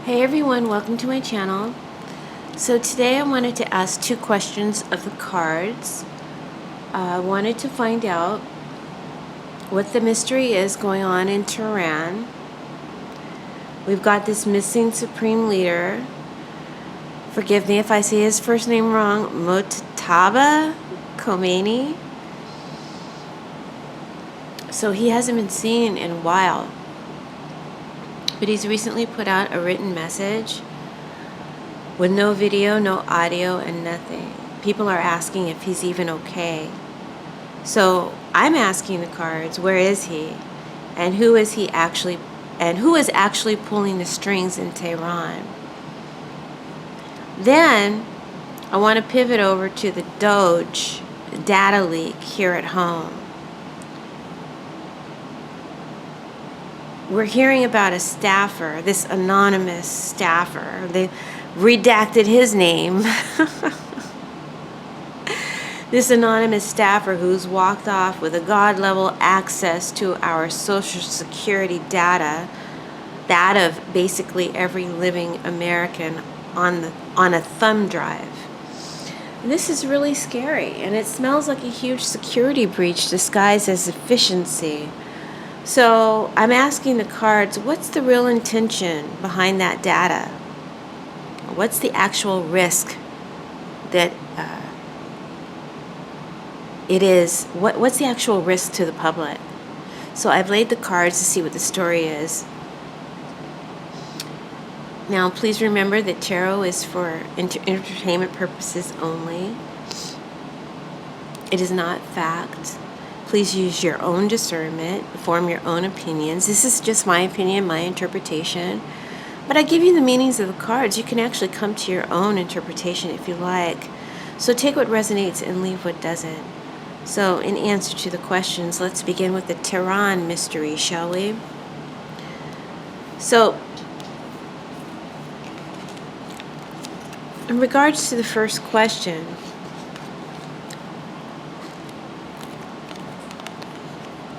Hey everyone, welcome to my channel. So today I wanted to ask two questions of the cards. I wanted to find out what the mystery is going on in Tehran. We've got this missing supreme leader. Forgive me if I say his first name wrong. Mojtaba Khomeini. So he hasn't been seen in a while. But he's recently put out a written message with no video, no audio, and nothing. People are asking if he's even okay. So I'm asking the cards, where is he? And who is actually pulling the strings in Tehran? Then I want to pivot over to the DOGE data leak here at home. We're hearing about a staffer, this anonymous staffer. They redacted his name. This anonymous staffer who's walked off with a God-level access to our Social Security data, that of basically every living American on a thumb drive. And this is really scary, and it smells like a huge security breach disguised as efficiency. So I'm asking the cards, what's the real intention behind that data? What's the actual risk that it is? What's the actual risk to the public? So I've laid the cards to see what the story is. Now, please remember that tarot is for entertainment purposes only. It is not fact. Please use your own discernment, form your own opinions. This is just my opinion, my interpretation. But I give you the meanings of the cards. You can actually come to your own interpretation if you like. So take what resonates and leave what doesn't. So in answer to the questions, let's begin with the Tehran mystery, shall we? So in regards to the first question,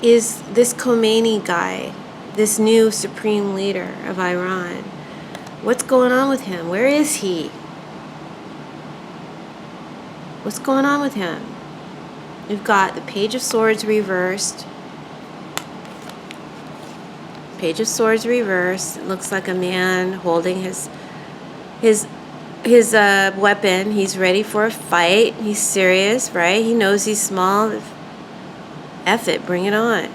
is this Khomeini guy, this new supreme leader of Iran, what's going on with him? Where is he? What's going on with him? We've got the Page of Swords reversed. Page of Swords reversed. It looks like a man holding his weapon. He's ready for a fight. He's serious, right? He knows he's small. F it, bring it on.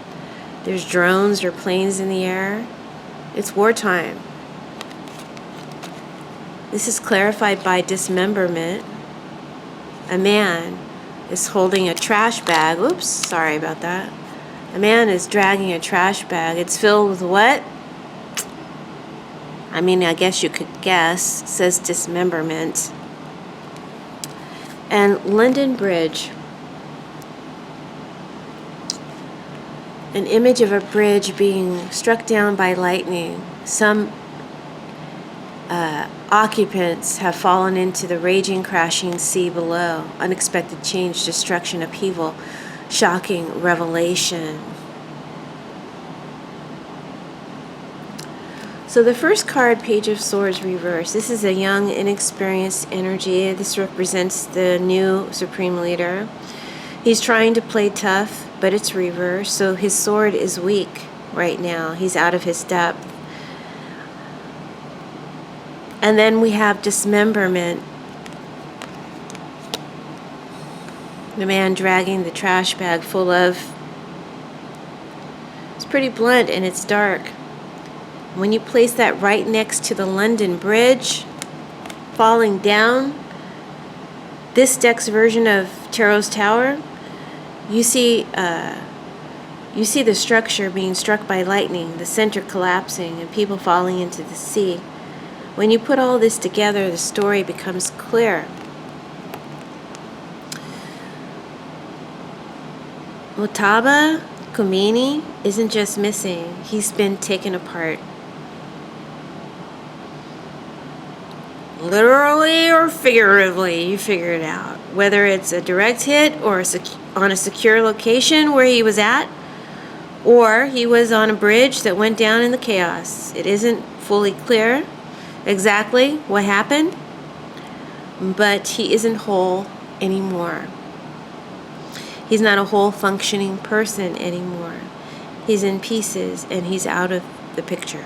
There's drones or planes in the air. It's wartime. This is clarified by dismemberment. A man is holding a trash bag. Oops, sorry about that. A man is dragging a trash bag. It's filled with what? I mean, I guess you could guess. It says dismemberment. And London Bridge. An image of a bridge being struck down by lightning. Some occupants have fallen into the raging, crashing sea below. Unexpected change, destruction, upheaval, shocking revelation. So the first card, Page of Swords reversed. This is a young, inexperienced energy. This represents the new supreme leader. He's trying to play tough, but it's reversed, so his sword is weak right now. He's out of his depth. And then we have dismemberment. The man dragging the trash bag full of... It's pretty blunt and it's dark. When you place that right next to the London Bridge falling down, this deck's version of Tarot's Tower, you see the structure being struck by lightning, the center collapsing, and people falling into the sea. When you put all this together, the story becomes clear. Mojtaba Khomeini isn't just missing, he's been taken apart. Literally or figuratively, you figure it out. Whether it's a direct hit or on a secure location where he was at, or he was on a bridge that went down in the chaos. It isn't fully clear. exactly what happened, but he isn't whole anymore. He's not a whole functioning person anymore. He's in pieces and he's out of the picture.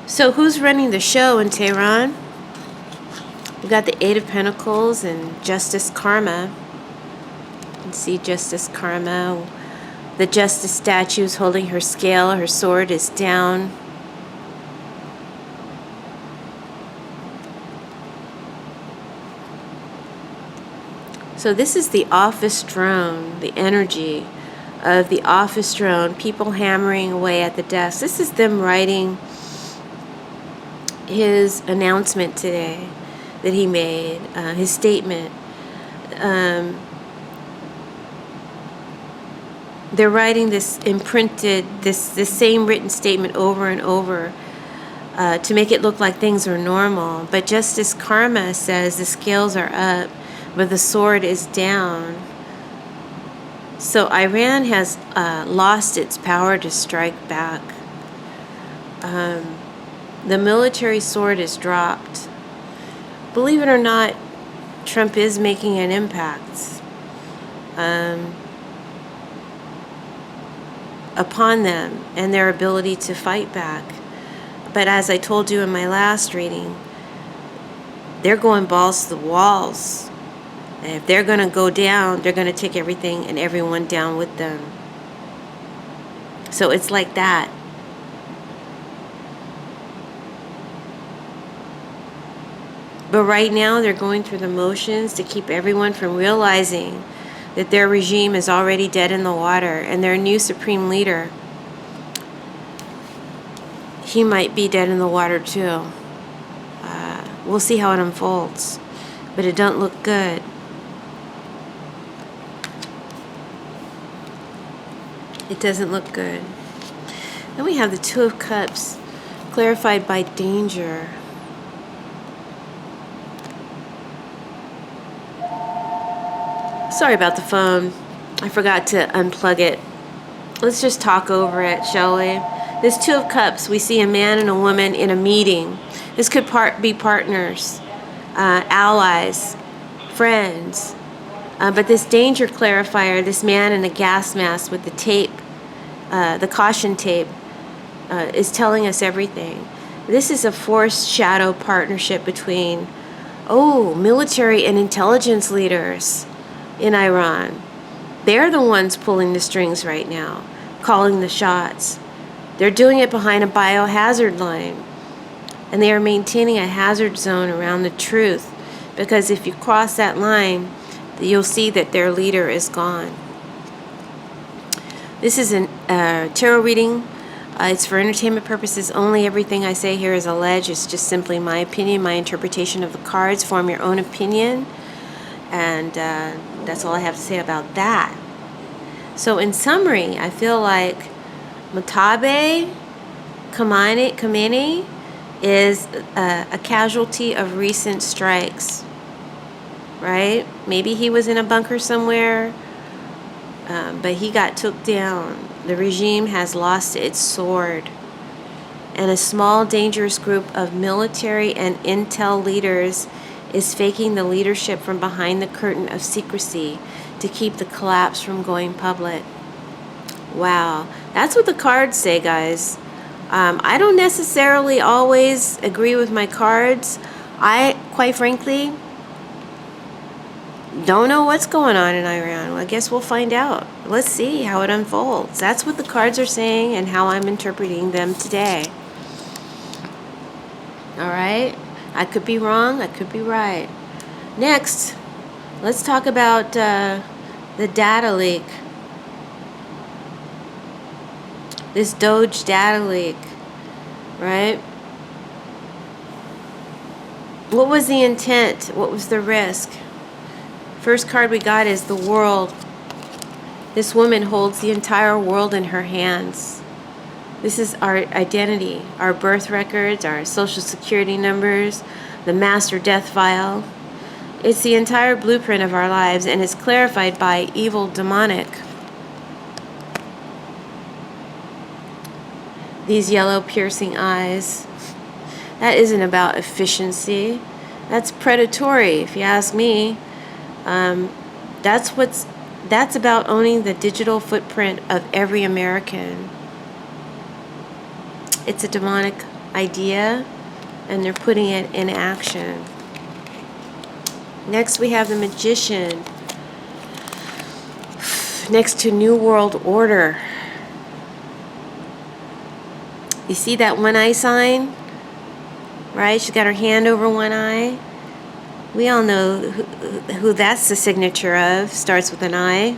So who's running the show in Tehran? We've got the Eight of Pentacles and Justice Karma. You can see Justice Karma. The Justice statue is holding her scale. Her sword is down. So this is the office drone, the energy of the office drone, people hammering away at the desk. This is them writing his announcement today that he made, his statement. They're writing this imprinted, this same written statement over and over to make it look like things are normal. But Justice Karma says the scales are up, but the sword is down. So Iran has lost its power to strike back. The military sword is dropped. Believe it or not, Trump is making an impact upon them and their ability to fight back. But as I told you in my last reading, they're going balls to the walls. And if they're going to go down, they're going to take everything and everyone down with them. So it's like that. But right now, they're going through the motions to keep everyone from realizing that their regime is already dead in the water, and their new supreme leader, he might be dead in the water too. We'll see how it unfolds, but it don't look good. It doesn't look good. Then we have the Two of Cups, clarified by danger. Sorry about the phone. I forgot to unplug it. Let's just talk over it, shall we? This Two of Cups, we see a man and a woman in a meeting. This could be partners, allies, friends. But this danger clarifier, this man in a gas mask with the tape, the caution tape, is telling us everything. This is a forced shadow partnership between, military and intelligence leaders in Iran. They're the ones pulling the strings right now, calling the shots. They're doing it behind a biohazard line. And they are maintaining a hazard zone around the truth, because if you cross that line, you'll see that their leader is gone. This is a tarot reading. It's for entertainment purposes only. Everything I say here is alleged. It's just simply my opinion, my interpretation of the cards. Form your own opinion. And that's all I have to say about that. So in summary, I feel like Mutabe Khamenei is a casualty of recent strikes, right? Maybe he was in a bunker somewhere, but he got took down. The regime has lost its sword. And a small, dangerous group of military and intel leaders is faking the leadership from behind the curtain of secrecy to keep the collapse from going public. Wow. That's what the cards say, guys. I don't necessarily always agree with my cards. I, quite frankly, don't know what's going on in Iran. Well, I guess we'll find out. Let's see how it unfolds. That's what the cards are saying and how I'm interpreting them today. All right? I could be wrong. I could be right. Next, let's talk about the data leak. This DOGE data leak, right? What was the intent? What was the risk? First card we got is the world. This woman holds the entire world in her hands. This is our identity, our birth records, our social security numbers, the master death file. It's the entire blueprint of our lives, and it's clarified by evil demonic. These yellow piercing eyes. That isn't about efficiency. That's predatory, if you ask me. That's about owning the digital footprint of every American. It's a demonic idea, and they're putting it in action. Next, we have the Magician. Next to New World Order. You see that one eye sign? Right? She's got her hand over one eye. We all know who that's the signature of. Starts with an I.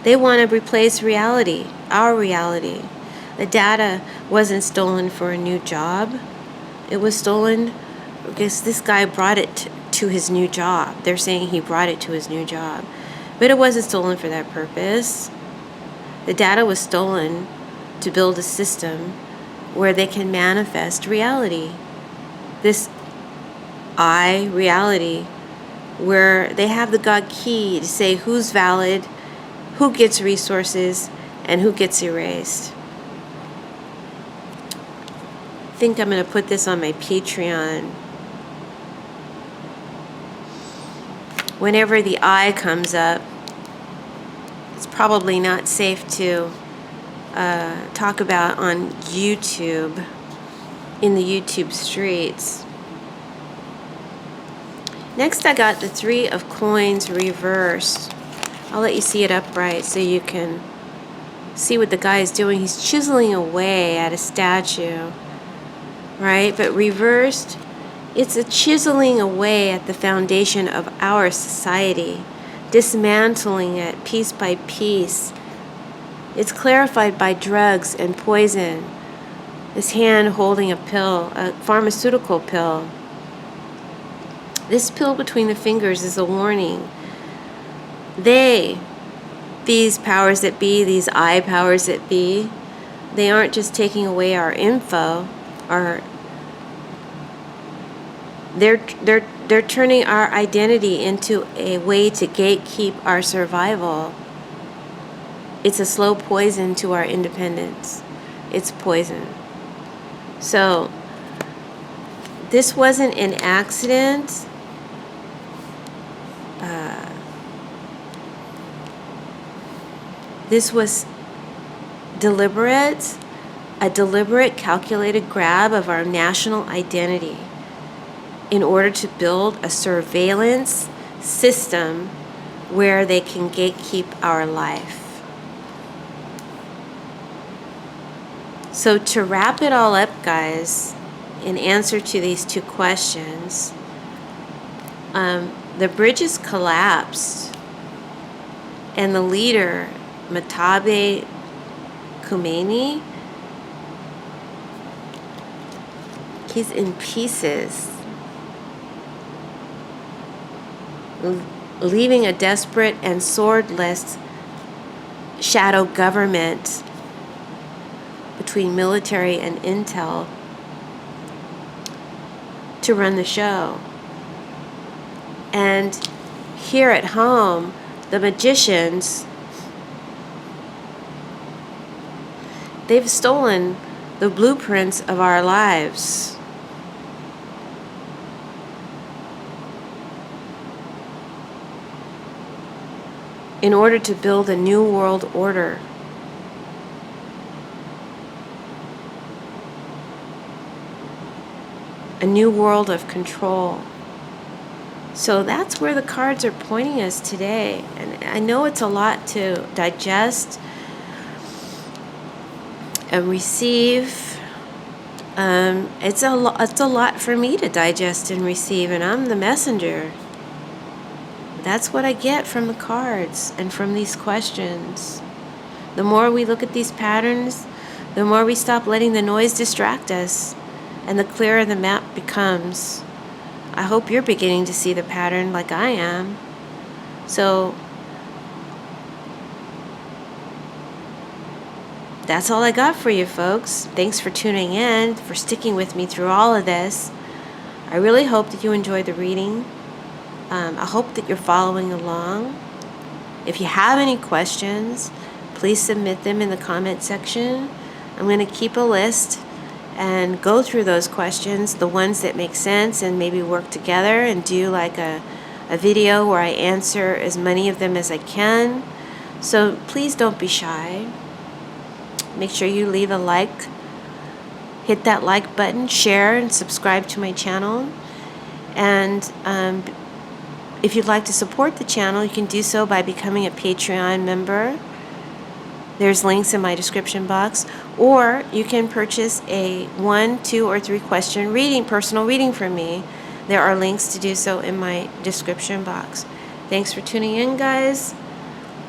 They want to replace reality, our reality. The data wasn't stolen for a new job. It was stolen because this guy brought it to his new job. They're saying he brought it to his new job. But it wasn't stolen for that purpose. The data was stolen to build a system where they can manifest reality. This I reality, where they have the God key to say who's valid, who gets resources, and who gets erased. I think I'm going to put this on my Patreon. Whenever the I comes up, it's probably not safe to talk about on YouTube, in the YouTube streets. Next, I got the Three of Coins reversed. I'll let you see it upright so you can see what the guy is doing. He's chiseling away at a statue, right? But reversed, it's a chiseling away at the foundation of our society, dismantling it piece by piece. It's clarified by drugs and poison. This hand holding a pill, a pharmaceutical pill. This pill between the fingers is a warning. These powers that be, these I powers that be, they aren't just taking away our info, they're turning our identity into a way to gatekeep our survival. It's a slow poison to our independence. It's poison. So, this wasn't an accident. This was deliberate, a deliberate, calculated grab of our national identity in order to build a surveillance system where they can gatekeep our life. So to wrap it all up, guys, in answer to these two questions, the bridges collapsed, and the leader, Matabe Khomeini, he's in pieces, leaving a desperate and swordless shadow government between military and intel to run the show. And here at home, the magicians, they've stolen the blueprints of our lives. In order to build a new world order. A new world of control. So that's where the cards are pointing us today. And I know it's a lot to digest and receive. It's a lot for me to digest and receive, and I'm the messenger. That's what I get from the cards and from these questions. The more we look at these patterns, the more we stop letting the noise distract us, and the clearer the map becomes. I hope you're beginning to see the pattern like I am. So that's all I got for you, folks. Thanks for tuning in, for sticking with me through all of this. I really hope that you enjoyed the reading. I hope that you're following along. If you have any questions, please submit them in the comment section. I'm going to keep a list and go through those questions, the ones that make sense, and maybe work together and do like a video where I answer as many of them as I can. So please don't be shy. Make sure you leave a like, hit that like button, share, and subscribe to my channel. And if you'd like to support the channel, you can do so by becoming a Patreon member. There's links in my description box. Or you can purchase a 1, 2, or 3 question reading, personal reading from me. There are links to do so in my description box. Thanks for tuning in, guys.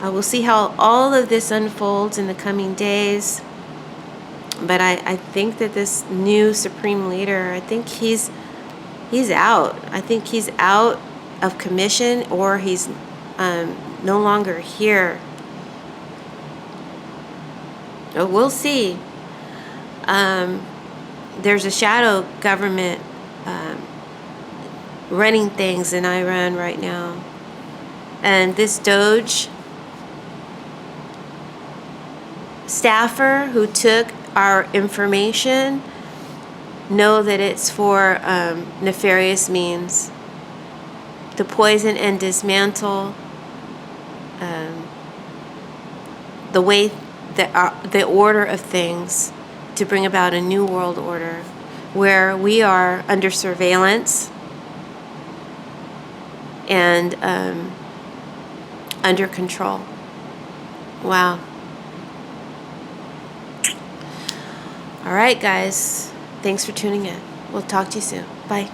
We'll see how all of this unfolds in the coming days. But I think that this new supreme leader, I think he's out. I think he's out of commission, or he's no longer here. We'll see. There's a shadow government running things in Iran right now. And this DOGE staffer who took our information, know that it's for nefarious means to poison and dismantle the way that the order of things, to bring about a new world order where we are under surveillance and under control. Wow. All right, guys. Thanks for tuning in. We'll talk to you soon. Bye.